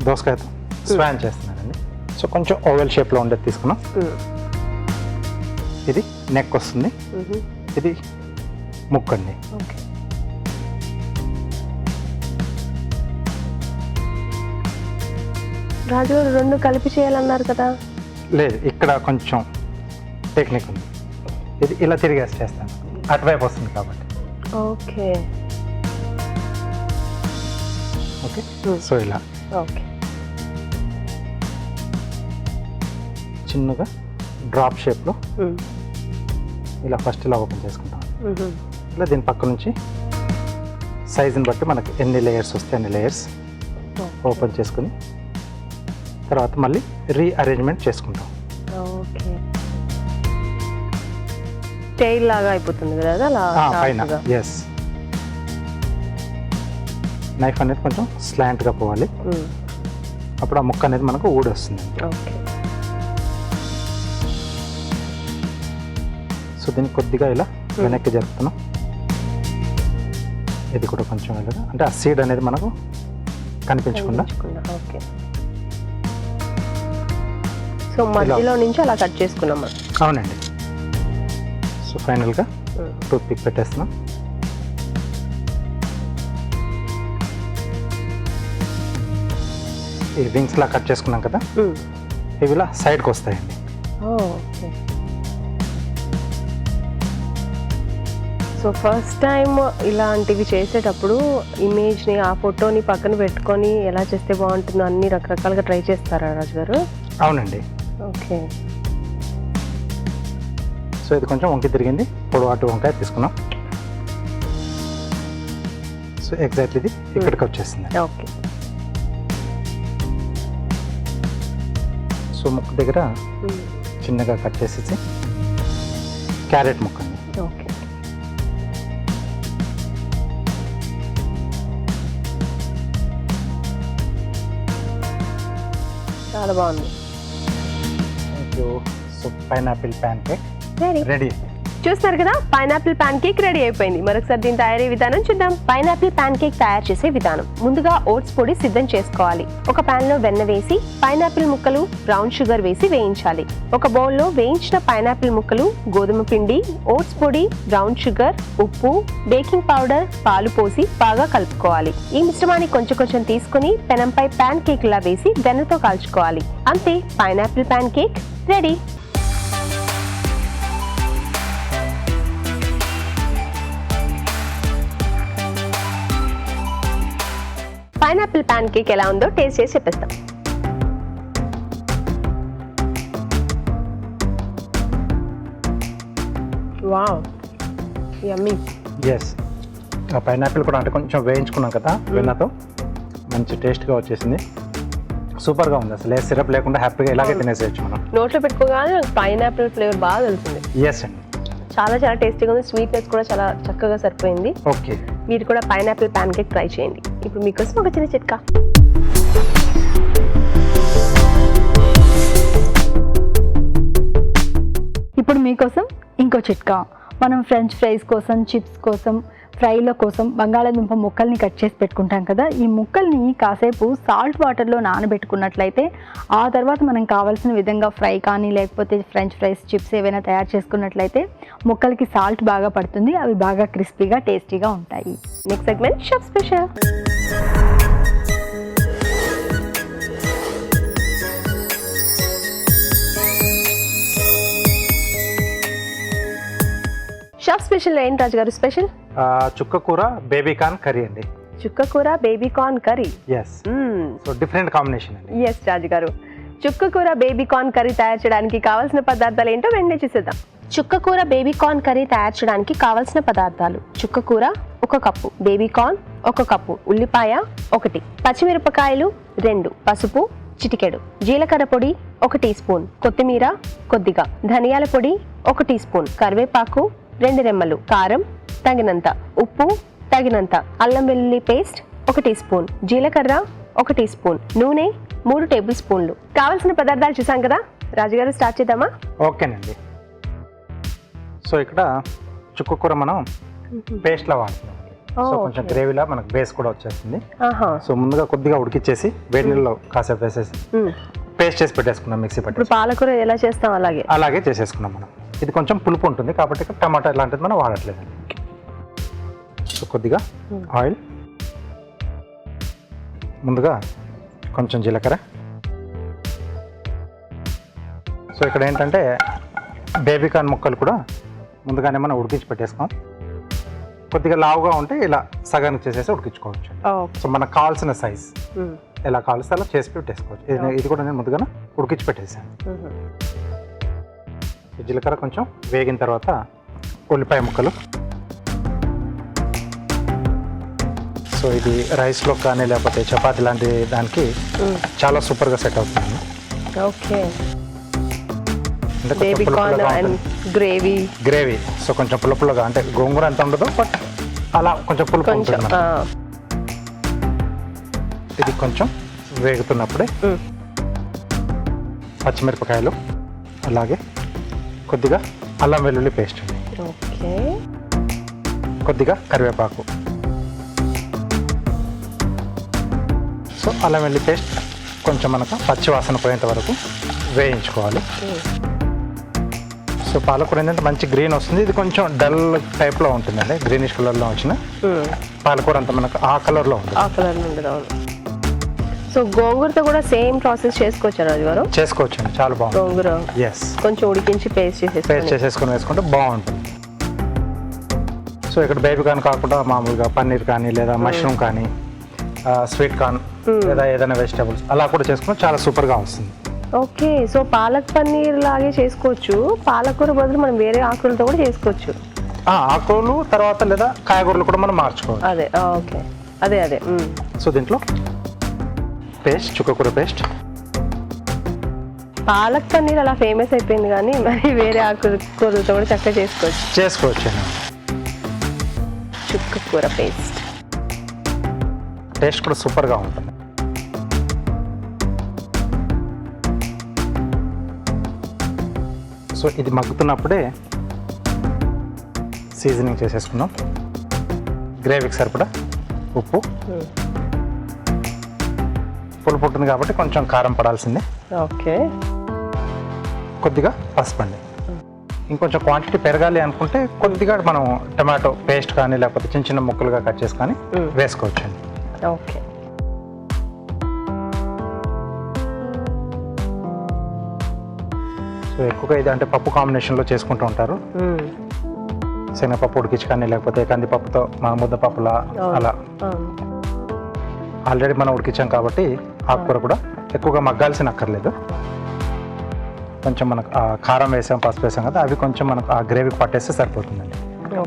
దోసకాయతో స్వాన్ చేస్తున్నానండి. సో కొంచెం ఓవెల్ షేప్లో ఉండేది తీసుకున్నాం. ఇది నెక్ వస్తుంది, ఇది ముక్కండి. ఓకే. రాజు రెండు కలిపి చేయాలన్నారు కదా? లేదు, ఇక్కడ కొంచెం టెక్నిక్ ఉంది. ఇది ఇలా తిరిగేసి చేస్తాను, అటువైపు వస్తుంది కాబట్టి. ఓకే. ఓకే. సో ఇలా ఓకే. చిన్నగా డ్రాప్ షేప్లో ఇలా ఫస్ట్ ఇలా ఓపెన్ చేసుకుంటాం. ఇలా దీని పక్క నుంచి సైజుని బట్టి మనకి ఎన్ని లేయర్స్ వస్తే అన్ని లేయర్స్ ఓపెన్ చేసుకుని తర్వాత మళ్ళీ రీఅరేంజ్మెంట్ చేసుకుంటాం. ఓకే. టైల్ లాగా అయిపోతుంది కదా అలా పైన. ఎస్, నైఫ్ అనేది కొంచెం స్లాంట్గా పోవాలి, అప్పుడు ఆ ముక్క అనేది మనకు ఊడి వస్తుంది. ఓకే. సో దీన్ని కొద్దిగా ఇలా వెనక్కి జరుపుతున్నాం. ఇది కూడా కొంచెం ఇలాగా, అంటే ఆ సీడ్ అనేది మనకు కనిపించకుండా. ఓకే. సో మధ్యలో నుంచి అలా కట్ చేసుకున్నాం. అవునండి. సో ఫైనల్గా టూత్ పిక్ పెట్టేస్తున్నాం. ఈ వింగ్స్ లా కట్ చేసుకున్నాం కదా, ఇవి ఇలా సైడ్కి వస్తాయండి. ఓకే. సో ఫస్ట్ టైం ఇలాంటివి చేసేటప్పుడు ఇమేజ్ని, ఆ ఫోటోని పక్కన పెట్టుకొని ఎలా చేస్తే బాగుంటుందో అన్ని రకరకాలుగా ట్రై చేస్తారా రాజు గారు? అవునండి. ఓకే. సో ఇది కొంచెం వంకి తిరిగింది, పొడవాటు వంకాయ తీసుకున్నాం. సో ఎగ్జాక్ట్లీ ఇది ఇక్కడికి వచ్చేసింది. ఓకే. సో ముక్క దగ్గర చిన్నగా కట్ చేసేసి క్యారెట్ ముక్క అండి. ఓకే. చాలా బాగుంది. Thank you. So pineapple pan cake ready. చూస్తున్నారు కదా, పైనాపిల్ ప్యాన్ కేక్ రెడీ అయిపోయింది. మరొకసారి దీని తయారీ విధానం చూద్దాం. పైనాపిల్ ప్యాన్ కేక్ తయారు చేసే విధానం: ముందుగా ఓట్స్ పొడి సిద్ధం చేసుకోవాలి. ఒక పాన్ లో వెన్న వేసి పైనాపిల్ ముక్కలు, బ్రౌన్ షుగర్ వేసి వేయించాలి. ఒక బౌల్ లో వేయించిన పైనాపిల్ ముక్కలు, గోధుమ పిండి, ఓట్స్ పొడి, బ్రౌన్ షుగర్, ఉప్పు, బేకింగ్ పౌడర్, పాలు పోసి బాగా కలుపుకోవాలి. ఈ మిశ్రమాన్ని కొంచెం కొంచెం తీసుకుని పెనంపై ప్యాన్ కేక్ లా వేసి వెన్నతో కాల్చుకోవాలి. అంతే, pineapple pan cake ready. Pineapple pan cake ఎలా ఉందో టేస్ట్ చేసి చెప్పేస్తాం. వావ్, యమ్మీ. ఎస్, ఆ పైనాపిల్ కూడా అంటే కొంచెం వేయించుకున్నాం కదా వెన్నతో, మంచి టేస్ట్గా వచ్చేసింది. సూపర్గా ఉంది. అసలు ఏ సిరప్ లేకుండా హ్యాపీగా ఇలాగే తినేసేయచ్చు మనం. నోట్లో పెట్టుకోగానే పైనాపిల్ ఫ్లేవర్ బాగా తెలుస్తుంది. ఎస్ అండి, చాలా చాలా టేస్టీగా ఉంది. స్వీట్నెస్ కూడా చాలా చక్కగా సరిపోయింది. ఓకే. మీరు కూడా పైనాపిల్ ప్యాన్ కేక్ ట్రై చేయండి. ఇప్పుడు మీకోసం ఒక చిన్న చిట్కా. ఇప్పుడు మీకోసం ఇంకో చిట్కా. మనం ఫ్రెంచ్ ఫ్రైస్ కోసం, చిప్స్ కోసం, ఫ్రైల కోసం బంగాళాదుంప ముక్కల్ని కట్ చేసి పెట్టుకుంటాం కదా, ఈ ముక్కల్ని కాసేపు సాల్ట్ వాటర్లో నానబెట్టుకున్నట్లయితే ఆ తర్వాత మనం కావాల్సిన విధంగా ఫ్రై కానీ లేకపోతే ఫ్రెంచ్ ఫ్రైస్, చిప్స్ ఏవైనా తయారు చేసుకున్నట్లయితే ముక్కలకి సాల్ట్ బాగా పడుతుంది, అవి బాగా క్రిస్పీగా టేస్టీగా ఉంటాయి. Next segment chef special. Chef special ఏంటి రాజు గారు? స్పెషల్ చుక్క కూర బేబీ కార్న్ కర్రీ అండి. చుక్క కూర baby corn curry. Yes, so different combination అండి. ఎస్ రాజు గారు, చుక్క కూర బేబీ కార్న్ కర్రీ తయారు చేయడానికి కావాల్సిన పదార్థాలు ఏంటో వెంటనే చూసేద్దాం. చుక్క కూర బేబీ కార్న్ కర్రీ తయారు చేయడానికి కావాల్సిన పదార్థాలు: చుక్క కూర 1 కప్పు, బేబీ కార్న్ 1 కప్పు, ఉల్లిపాయ 1, పచ్చిమిరపకాయలు 2, పసుపు చిటికెడు, జీలకర్ర పొడి 1 టీ స్పూన్, కొత్తిమీర కొద్దిగా, ధనియాల పొడి 1 టీ స్పూన్, కరివేపాకు 2 రెమ్మలు, కారం తగినంత, ఉప్పు తగినంత, అల్లం వెల్లుల్లి పేస్ట్ 1 టీ స్పూన్, జీలకర్ర 1 టీ స్పూన్, నూనె 3 టేబుల్ స్పూన్లు. కావాల్సిన పదార్థాలు చూసాం కదా రాజుగారు, స్టార్ట్ చేద్దామా? ఓకేనండి. సో ఇక్కడ చుక్క కూర మనం పేస్ట్లా వాడుతున్నాం. సో కొంచెం గ్రేవీలా మనకు బేస్ కూడా వచ్చేస్తుంది. సో ముందుగా కొద్దిగా ఉడికిచ్చేసి వేడి నీళ్ళలో కాసేపు వేసేసి పేస్ట్ చేసి పెట్టేసుకున్నాం మిక్సీ పట్టి. ఇప్పుడు పాలకూర ఎలా చేస్తాం అలాగే చేసేసుకున్నాం మనం. ఇది కొంచెం పులుపు ఉంటుంది కాబట్టి ఇక్కడ టమాటా ఇలాంటిది మనం వాడట్లేదు. సో కొద్దిగా ఆయిల్, ముందుగా కొంచెం జీలకర్ర. సో ఇక్కడ ఏంటంటే బేబీ కార్న్ ముక్కలు కూడా ముందుగానే మనం ఉడికించి పెట్టేసుకున్నాం. కొద్దిగా లావుగా ఉంటే ఇలా సగానికి చేసేసి ఉడికించుకోవచ్చు. సో మనకు కావాల్సిన సైజ్ ఎలా కావాల్సి అలా చేసి పెట్టేసుకోవచ్చు. ఇది కూడా నేను ముందుగానే ఉడికించి పెట్టేసాను. జీలకర్ర కొంచెం వేగిన తర్వాత ఉల్లిపాయ ముక్కలు. సో ఇది రైస్లో కానీ లేకపోతే చపాతి లాంటి దానికి చాలా సూపర్గా సెట్ అవుతుంది. Okay, gravy. సో కొంచెం పుల్లగా, అంటే గోంగూర ఎంత ఉండదు బట్ అలా కొంచెం పులుపు ఉంటుంది. ఇది కొంచెం వేగుతున్నప్పుడే పచ్చిమిరపకాయలు, అలాగే కొద్దిగా అల్లం వెల్లుల్లి పేస్ట్ అండి, కొద్దిగా కరివేపాకు. సో అల్లం వెల్లుల్లి పేస్ట్ కొంచెం మనకు పచ్చి వాసన పోయేంత వరకు వేయించుకోవాలి. సో పాలకూర ఏంటంటే మంచి గ్రీన్ వస్తుంది. ఇది కొంచెం డల్ టైప్లో ఉంటుందండి, గ్రీనిష్ కలర్లో వచ్చిన పాలకూర అంతా మనకు ఆ కలర్లో ఉంటుంది. సో గోంగూరతో కూడా సేమ్ ప్రాసెస్ చేసుకోవచ్చు రాజు గారు? చేసుకోవచ్చండి, చాలా బాగుంటుంది. గోంగూర కొంచెం ఉడికించి పేస్ట్ చేసేసుకొని వేసుకుంటే బాగుంటుంది. సో ఇక్కడ బేబీ కార్న్ కాకుండా మామూలుగా పన్నీర్ కానీ లేదా మష్రూమ్ కానీ స్వీట్ కార్న్ లేదా ఏదైనా వెజిటేబుల్స్ అలా కూడా చేసుకుంటే చాలా సూపర్గా వస్తుంది. ఓకే, సో పాలక్ పన్నీర్ లాగే చేసుకోవచ్చు. పాలకూర బదులు మనం వేరే ఆకులతో కూడా చేసుకోవచ్చు. ఆకులు తర్వాత లేదా కాయగూరలు కూడా మనం మార్చుకోవచ్చు. అదే ఓకే, అదే. సో దీంట్లో పేస్ట్, చుక్కకూర పేస్ట్. పాలక్ పన్నీర్ అలా ఫేమస్ అయిపోయింది కానీ మరి వేరే ఆకుకూరలతో కూడా చక్కగా చేసుకోవచ్చు. చుక్కకూర పేస్ట్ టేస్ట్ కూడా సూపర్గా ఉంటుంది. సో ఇది మగ్గుతున్నప్పుడే సీజనింగ్ చేసేసుకున్నాం. గ్రేవీకి సరిపడా ఉప్పు, పులుపు ఉంటుంది కాబట్టి కొంచెం కారం పడాల్సిందే. ఓకే, కొద్దిగా పసుపు అండి. ఇంకొంచెం క్వాంటిటీ పెరగాలి అనుకుంటే కొద్దిగా మనం టమాటో పేస్ట్ కానీ లేకపోతే చిన్న చిన్న ముక్కలుగా కట్ చేసుకొని వేసుకోవచ్చు అండి. ఓకే, సో ఎక్కువగా ఇది అంటే పప్పు కాంబినేషన్లో చేసుకుంటూ ఉంటారు. శనగపప్పు ఉడికించి కానీ లేకపోతే కందిపప్పుతో మన ముద్దపప్పులా అలా. ఆల్రెడీ మనం ఉడికించాం కాబట్టి ఆకుకూర కూడా ఎక్కువగా మగ్గాల్సిన అక్కర్లేదు. కొంచెం మనకు కారం వేసాం, పసుపు వేసాం కదా, అవి కొంచెం మనకు ఆ గ్రేవీకి పట్టేస్తే సరిపోతుందండి.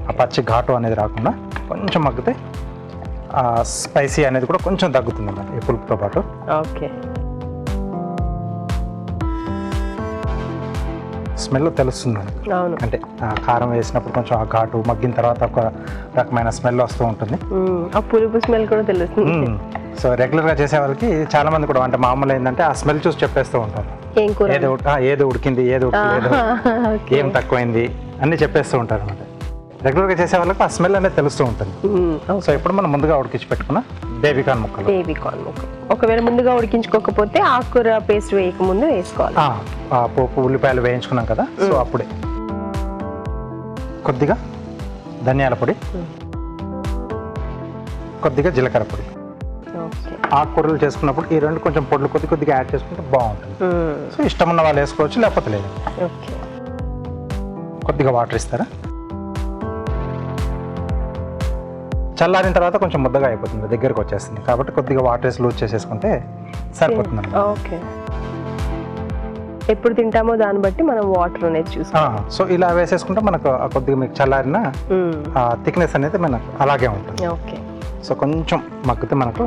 ఆ పచ్చి ఘాటు అనేది రాకుండా కొంచెం మగ్గితే ఆ స్పైసీ అనేది కూడా కొంచెం తగ్గుతుంది అన్నమాట ఈ పులుపుతో పాటు. ఓకే, స్మెల్ తెలుస్తుంది. అంటే కారం వేసినప్పుడు కొంచెం ఆ ఘాటు మగ్గిన తర్వాత ఒక రకమైన స్మెల్ వస్తూ ఉంటుంది. ఆ పులుపు స్మెల్ కూడా తెలుస్తుంది. సో రెగ్యులర్గా చేసే వాళ్ళకి చాలా మంది కూడా అంటే మామూలు ఏంటంటే ఆ స్మెల్ చూసి చెప్పేస్తూ ఉంటారు, ఏది ఉడికింది, ఏది ఉడకలేదు, ఏం తక్కువైంది అన్ని చెప్పేస్తూ ఉంటారు అనమాట. రెగ్యులర్గా చేసే వాళ్ళకి ఆ స్మెల్ అనేది తెలుస్తూ ఉంటుంది. సో ఇప్పుడు మనం ముందుగా ఉడికించి పెట్టుకున్న బేబీ కార్న్ ముక్కలు. ఒకవేళ ముందుగా ఉడికించుకోకపోతే ఆకుకూర పేస్ట్ వేయక ముందు వేసుకోవాలి. పోపు ఉల్లిపాయలు వేయించుకున్నాం కదా, సో అప్పుడే కొద్దిగా ధనియాల పొడి, కొద్దిగా జీలకర్ర పొడి. ఆకుకూరలు చేసుకున్నప్పుడు ఈ రెండు కొంచెం పొడులు కొద్దిగా యాడ్ చేసుకుంటే బాగుంటుంది. సో ఇష్టం ఉన్న వాళ్ళు వేసుకోవచ్చు, లేకపోతే లేదు. కొద్దిగా వాటర్ ఇస్తారా? చల్లారిన తర్వాత కొంచెం ముద్దగా అయిపోతుంది, దగ్గరకు వచ్చేస్తుంది కాబట్టి కొద్దిగా వాటర్ వేసి లూజ్ చేసేసుకుంటే సరిపోతుంది. ఓకే, ఎప్పుడు తింటామో దాన్ని బట్టి మనం వాటర్ అనేది చూసుకోవాలి. సో ఇలా వేసేసుకుంటే మనకు కొద్దిగా మీకు చల్లారిన థిక్నెస్ అనేది మనకు అలాగే ఉంటుంది. ఓకే, సో కొంచెం మగ్గితే మనకు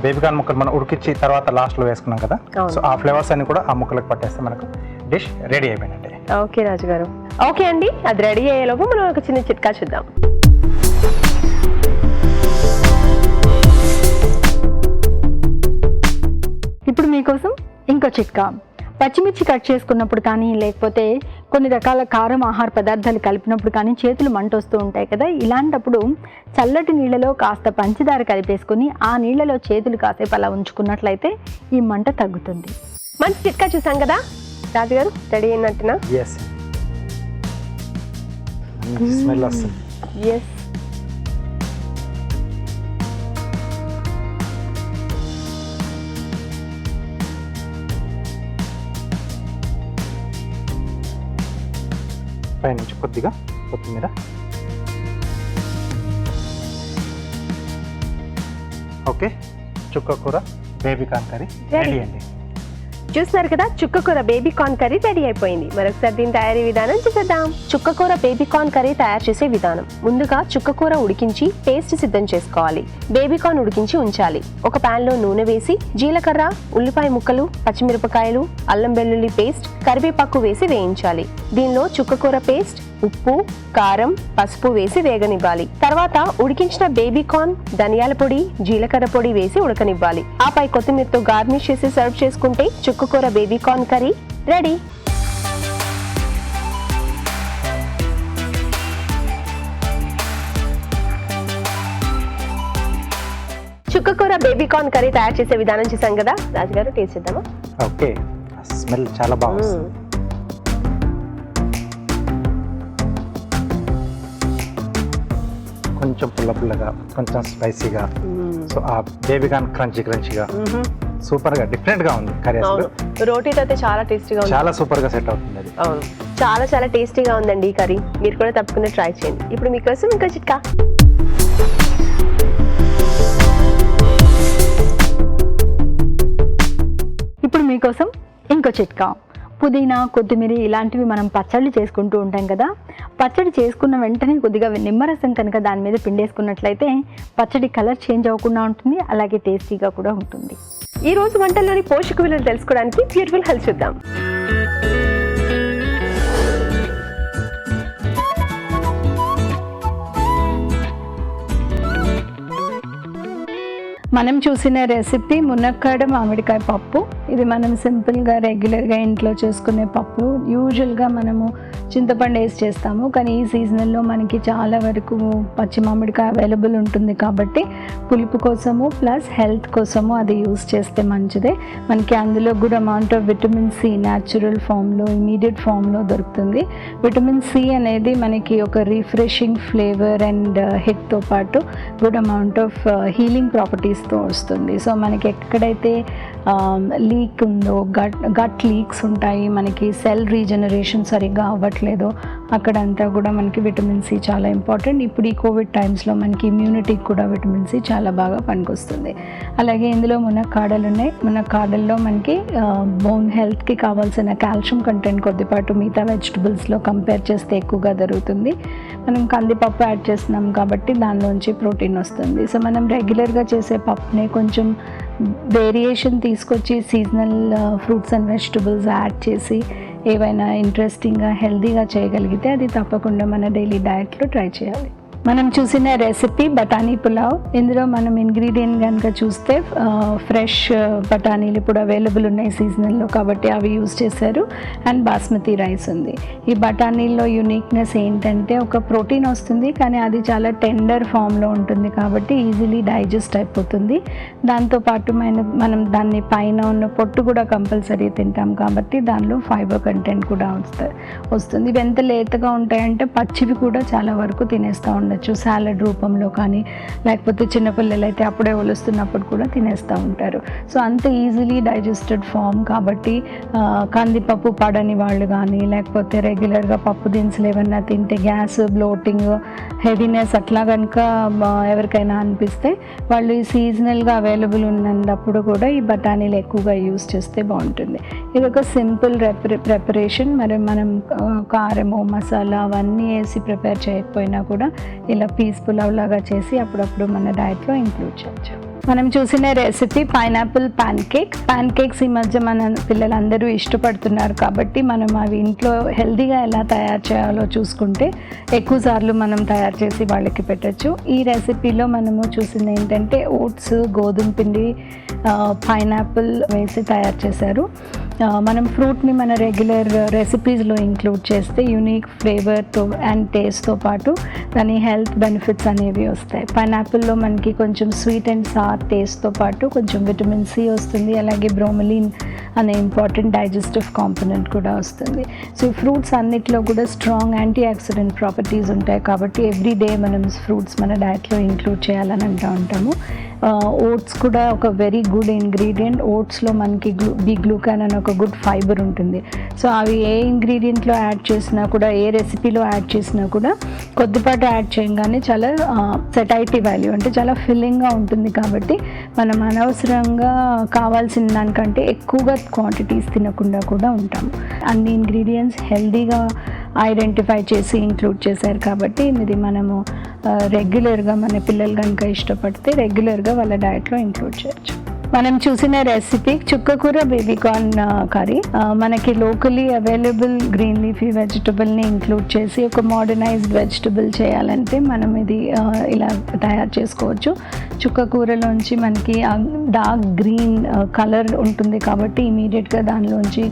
బేబీ కార్న్ ముక్కలు మనం ఉడికించి తర్వాత లాస్ట్లో వేసుకున్నాం కదా, సో ఆ ఫ్లేవర్స్ అన్ని కూడా ఆ ముక్కలకు పట్టేస్తే మనకు డిష్ రెడీ అయిపోయినట్టే. ఓకే రాజు గారు, ఓకే అండి, అది రెడీ అయ్యేలోపు మనం ఒక చిన్న చిట్కా చూద్దాం. ఇప్పుడు మీకోసం ఇంకో చిట్కా. పచ్చిమిర్చి కట్ చేసుకున్నప్పుడు కానీ లేకపోతే కొన్ని రకాల కారం ఆహార పదార్థాలు కలిపినప్పుడు కానీ చేతులు మంట వస్తూ ఉంటాయి కదా, ఇలాంటప్పుడు చల్లటి నీళ్ళలో కాస్త పంచదార కలిపేసుకొని ఆ నీళ్ళలో చేతులు కాసేపు అలా ఉంచుకున్నట్లయితే ఈ మంట తగ్గుతుంది. మంచి చిట్కా చూసాం కదా రాజుగారు, రెడీ అయినట్టునా? ఎస్, స్మెల్ వస్తుంది. ఎస్, పైనుంచి కొద్దిగా కొత్తిమీర. ఓకే, చుక్క కూర బేబీ కార్న్ కర్రీ రెడీ అండి. చూస్తున్నారు కదా, చుక్కకూర బేబీ కార్న్ కర్రీ రెడీ అయిపోయింది. మరొకసారి దీని తయారీ విధానం చూసేద్దాం. చుక్కకూర బేబీ కార్న్ కర్రీ తయారు చేసే విధానం: ముందుగా చుక్కకూర ఉడికించి పేస్ట్ సిద్ధం చేసుకోవాలి. బేబీ కార్న్ ఉడికించి ఉంచాలి. ఒక పాన్ లో నూనె వేసి జీలకర్ర, ఉల్లిపాయ ముక్కలు, పచ్చిమిరపకాయలు, అల్లం వెల్లుల్లి పేస్ట్, కరివేపాకు వేసి వేయించాలి. దీనిలో చుక్కకూర పేస్ట్, ఉప్పు, కారం, పసుపు వేసి వేగనివ్వాలి. తర్వాత ఉడికించిన బేబీ కార్న్, ధనియాల పొడి, జీలకర్ర పొడి వేసి ఉడకనివ్వాలి. ఆపై కొత్తిమీరతో గార్నిష్ చేసి సర్వ్ చేసుకుంటే చుక్కకూర బేబీ కార్న్ కర్రీ రెడీ. చుక్కకూర బేబీ కార్న్ కర్రీ తయారు చేసే విధానం చూసాం కదా, రాజుగారు టేస్ట్ చేద్దామా? ఓకే, స్మెల్ చాలా బాగుంది. కొంచెం పుల్లగా, కొంచెం స్పైసీగా, సో ఆ బేబీ కార్న్ క్రంచీగా సూపర్ గా డిఫరెంట్ గా ఉంది కర్రీ. అసలు రోటీతో అయితే చాలా టేస్టీగా ఉంది. చాలా సూపర్ గా సెట్ అవుతుంది అది. అవును, చాలా టేస్టీగా ఉందండి ఈ కర్రీ. మీరు కూడా తప్పకుండా ట్రై చేయండి. ఇప్పుడు మీకోసం ఇంకో చిట్కా. ఇప్పుడు మీకోసం ఇంకో చిట్కా. పుదీనా, కొత్తిమీర ఇలాంటివి మనం పచ్చళ్ళు చేసుకుంటూ ఉంటాం కదా, పచ్చడి చేసుకున్న వెంటనే కొద్దిగా నిమ్మరసం కనుక దాని మీద పిండేసుకున్నట్లయితే పచ్చడి కలర్ చేంజ్ అవ్వకుండా ఉంటుంది, అలాగే టేస్టీగా కూడా ఉంటుంది. ఈ రోజు వంటల్లోని పోషక విలువలు తెలుసుకోవడానికి బ్యూటిఫుల్ హెల్త్ చూద్దాం. మనం చూసిన రెసిపీ మునక్కాడ మామిడికాయ పప్పు. ఇది మనం సింపుల్గా రెగ్యులర్గా ఇంట్లో చేసుకునే పప్పు. యూజువల్గా మనము చింతపండు వేసి చేస్తాము, కానీ ఈ సీజనల్లో మనకి చాలా వరకు పచ్చి మామిడికాయ అవైలబుల్ ఉంటుంది కాబట్టి పులుపు కోసము ప్లస్ హెల్త్ కోసము అది యూస్ చేస్తే మంచిదే. మనకి అందులో good amount of vitamin C natural ఫామ్లో, ఇమీడియట్ ఫామ్లో దొరుకుతుంది. విటమిన్ సి అనేది మనకి ఒక రిఫ్రెషింగ్ ఫ్లేవర్ అండ్ హిట్తో పాటు గుడ్ అమౌంట్ ఆఫ్ హీలింగ్ ప్రాపర్టీస్తో వస్తుంది. సో మనకి ఎక్కడైతే లీక్ ఉందో, గట్ లీక్స్ ఉంటాయి, మనకి సెల్ రీజనరేషన్ సరిగ్గా అవ్వట్లేదో అక్కడంతా కూడా మనకి విటమిన్ సి చాలా ఇంపార్టెంట్. ఇప్పుడు ఈ కోవిడ్ టైమ్స్లో మనకి ఇమ్యూనిటీకి కూడా విటమిన్ సి చాలా బాగా పనికొస్తుంది. అలాగే ఇందులో మునక్కాడలు ఉన్నాయి. మునక్కాడల్లో మనకి బోన్ హెల్త్కి కావాల్సిన కాల్షియం కంటెంట్ కొద్దిపాటు మిగతా వెజిటబుల్స్లో కంపేర్ చేస్తే ఎక్కువగా దొరుకుతుంది. మనం కందిపప్పు యాడ్ చేస్తున్నాం కాబట్టి దానిలోంచి ప్రోటీన్ వస్తుంది. సో మనం రెగ్యులర్గా చేసే పప్పునే కొంచెం వేరియేషన్ తీసుకొచ్చి seasonal fruits and vegetables add చేసి ఏవైనా ఇంట్రెస్టింగ్గా హెల్తీగా చేయగలిగితే అది తప్పకుండా మన డైలీ డయట్లో ట్రై చేయాలి. మనం చూసిన రెసిపీ బఠానీ పులావ్. ఇందులో మనం ఇంగ్రీడియంట్ కనుక చూస్తే ఫ్రెష్ బఠానీలు ఇప్పుడు అవైలబుల్ ఉన్నాయి సీజనల్లో కాబట్టి అవి యూజ్ చేశారు. అండ్ బాస్మతి రైస్ ఉంది. ఈ బఠానీల్లో యూనిక్నెస్ ఏంటంటే ఒక ప్రోటీన్ వస్తుంది, కానీ అది చాలా టెండర్ ఫామ్లో ఉంటుంది కాబట్టి ఈజీలీ డైజెస్ట్ అయిపోతుంది. దాంతోపాటు మనం దాన్ని పైన ఉన్న పొట్టు కూడా కంపల్సరీ తింటాం కాబట్టి దానిలో ఫైబర్ కంటెంట్ కూడా వస్తుంది. ఇవి ఎంత లేతగా ఉంటాయంటే పచ్చివి కూడా చాలా వరకు తినేస్తూ ఉండొచ్చు, సాలడ్ రూపంలో కానీ, లేకపోతే చిన్నపిల్లలు అయితే అప్పుడే ఒలుస్తున్నప్పుడు కూడా తినేస్తూ ఉంటారు. సో అంత ఈజీలీ డైజెస్టెడ్ ఫామ్ కాబట్టి కందిపప్పు పడని వాళ్ళు కానీ, లేకపోతే రెగ్యులర్గా పప్పు దినుసులు ఏమన్నా తింటే గ్యాస్, బ్లోటింగ్, హెవీనెస్ అట్లా కనుక ఎవరికైనా అనిపిస్తే వాళ్ళు ఈ సీజనల్గా అవైలబుల్ ఉన్నప్పుడు కూడా ఈ బఠానీలు ఎక్కువగా యూస్ చేస్తే బాగుంటుంది. ఇది ఒక సింపుల్ ప్రిపరేషన్. మరి మనం కారము మసాలా అవన్నీ వేసి ప్రిపేర్ చేయకపోయినా కూడా ఇలా పీస్ పులావ్ లాగా చేసి అప్పుడప్పుడు మన డైట్లో ఇంక్లూడ్ చేయొచ్చు. మనం చూసిన రెసిపీ పైనాపిల్ ప్యాన్ కేక్స్ ఈ మధ్య మన పిల్లలందరూ ఇష్టపడుతున్నారు కాబట్టి మనం అవి ఇంట్లో హెల్తీగా ఎలా తయారు చేయాలో చూసుకుంటే ఎక్కువ సార్లు మనం తయారు చేసి వాళ్ళకి పెట్టచ్చు. ఈ రెసిపీలో మనము చూసింది ఏంటంటే ఓట్స్, గోధుమ పిండి, పైనాపిల్ వేసి తయారు చేశారు. మనం ఫ్రూట్ని మన రెగ్యులర్ రెసిపీస్లో ఇంక్లూడ్ చేస్తే యూనిక్ ఫ్లేవర్తో అండ్ టేస్ట్తో పాటు దాని హెల్త్ బెనిఫిట్స్ అనేవి వస్తాయి. పైనాపిల్లో మనకి కొంచెం స్వీట్ అండ్ సార్ టేస్ట్తో పాటు కొంచెం విటమిన్ సి వస్తుంది, అలాగే బ్రోమలిన్ అనే ఇంపార్టెంట్ డైజెస్టివ్ కాంపోనెంట్ కూడా వస్తుంది. సో ఈ ఫ్రూట్స్ అన్నిట్లో కూడా స్ట్రాంగ్ యాంటీ ఆక్సిడెంట్ ప్రాపర్టీస్ ఉంటాయి కాబట్టి ఎవ్రీడే మనం ఫ్రూట్స్ మన డైట్లో ఇంక్లూడ్ చేయాలని అంటూ ఉంటాము. ఓట్స్ కూడా ఒక వెరీ గుడ్ ఇంగ్రీడియంట్. ఓట్స్లో మనకి బి గ్లూకాన్ అని ఒక గుడ్ ఫైబర్ ఉంటుంది. సో అవి ఏ ఇంగ్రీడియంట్లో యాడ్ చేసినా కూడా, ఏ రెసిపీలో యాడ్ చేసినా కూడా కొద్దిపాటు యాడ్ చేయగానే చాలా సెటైటీ వాల్యూ అంటే చాలా ఫిల్లింగ్గా ఉంటుంది కాబట్టి మనం అనవసరంగా కావాల్సిన దానికంటే ఎక్కువగా క్వాంటిటీస్ తినకుండా కూడా ఉంటాము. అన్ని ఇంగ్రీడియంట్స్ హెల్దీగా ఐడెంటిఫై చేసి ఇంక్లూడ్ చేశారు కాబట్టి ఇది మనము రెగ్యులర్గా మన పిల్లలు కనుక ఇష్టపడితే రెగ్యులర్గా వాళ్ళ డైట్లో ఇంక్లూడ్ చేయొచ్చు. మనం చూసిన రెసిపీ చుక్కకూర బేబీకార్న్ కర్రీ. మనకి లోకలీ అవైలబుల్ గ్రీన్ లీఫీ వెజిటబుల్ని ఇంక్లూడ్ చేసి ఒక మోడర్నైజ్డ్ వెజిటబుల్ చేయాలంటే మనం ఇది ఇలా తయారు చేసుకోవచ్చు. చుక్కకూరలోంచి మనకి డార్క్ గ్రీన్ కలర్ ఉంటుంది కాబట్టి ఇమీడియట్గా దానిలోంచి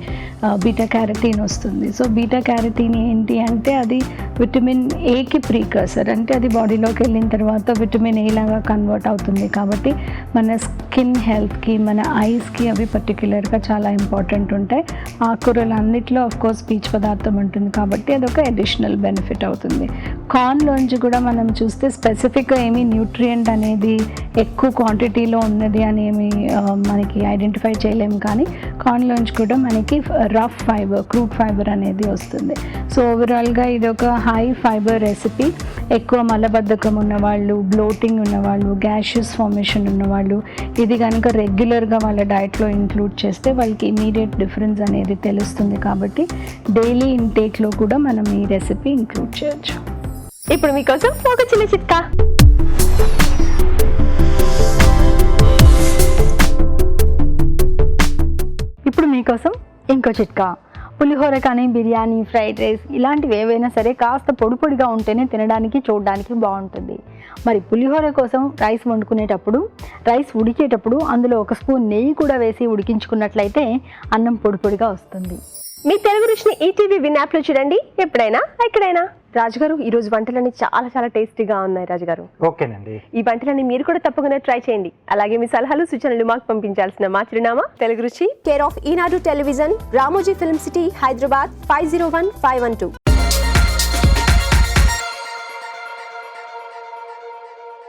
బీటా క్యారటీన్ వస్తుంది. సో బీటా క్యారటీన్ ఏంటి అంటే అది విటమిన్ ఏకి ప్రీకర్సర్, అంటే అది బాడీలోకి వెళ్ళిన తర్వాత విటమిన్ ఏ లాగా కన్వర్ట్ అవుతుంది కాబట్టి మన స్కిన్ హెల్త్కి, మన ఐస్కి అవి పర్టిక్యులర్గా చాలా ఇంపార్టెంట్ ఉంటాయి. ఆకుకూరలు అన్నిట్లో ఆఫ్కోర్స్ పీచు పదార్థం ఉంటుంది కాబట్టి అదొక అడిషనల్ బెనిఫిట్ అవుతుంది. కార్న్లోంచి కూడా మనం చూస్తే స్పెసిఫిక్గా ఏమీ న్యూట్రియంట్ అనేది ఎక్కువ క్వాంటిటీలో ఉన్నది అని ఏమి మనకి ఐడెంటిఫై చేయలేము, కానీ కార్న్లోంచి కూడా మనకి రఫ్ ఫైబర్, క్రూడ్ ఫైబర్ అనేది వస్తుంది. సో ఓవరాల్గా ఇది ఒక హై ఫైబర్ రెసిపీ. ఎక్కువ మలబద్ధకం ఉన్నవాళ్ళు, బ్లోటింగ్ ఉన్నవాళ్ళు, గ్యాషెస్ ఫార్మేషన్ ఉన్నవాళ్ళు ఇది కనుక రెగ్యులర్గా వాళ్ళ డైట్లో ఇంక్లూడ్ చేస్తే వాళ్ళకి ఇమీడియట్ డిఫరెన్స్ అనేది తెలుస్తుంది కాబట్టి డైలీ ఇంటేక్లో కూడా మనం ఈ రెసిపీ ఇంక్లూడ్ చేయొచ్చు. ఇప్పుడు మీకోసం ఒక చిన్న చిట్కా. ఇప్పుడు మీకోసం ఇంకో చిట్కా. పులిహోర కానీ, బిర్యానీ, ఫ్రైడ్ రైస్ ఇలాంటివి ఏవైనా సరే కాస్త పొడి పొడిగా ఉంటేనే తినడానికి, చూడడానికి బాగుంటుంది. మరి పులిహోర కోసం రైస్ వండుకునేటప్పుడు, రైస్ ఉడికేటప్పుడు అందులో ఒక స్పూన్ నెయ్యి కూడా వేసి ఉడికించుకున్నట్లయితే అన్నం పొడి పొడిగా వస్తుంది. మీ తెలుగు రుచిని ఈటీవీ విన్ యాప్లో చూడండి, ఎప్పుడైనా ఎక్కడైనా. రాజుగారు, ఈ రోజు వంటలన్నీ చాలా చాలా టేస్టీగా ఉన్నాయి. రాజుగారు, ఓకేనండి. ఈ వంటలన్నీ మీరు కూడా తప్పకుండా ట్రై చేయండి. అలాగే మీ సలహాలు, సూచనలు మాకు పంపించాల్సిన మా చిరునామా తెలుగు రుచి, care of Eenadu television, Ramoji film city, Hyderabad 501512.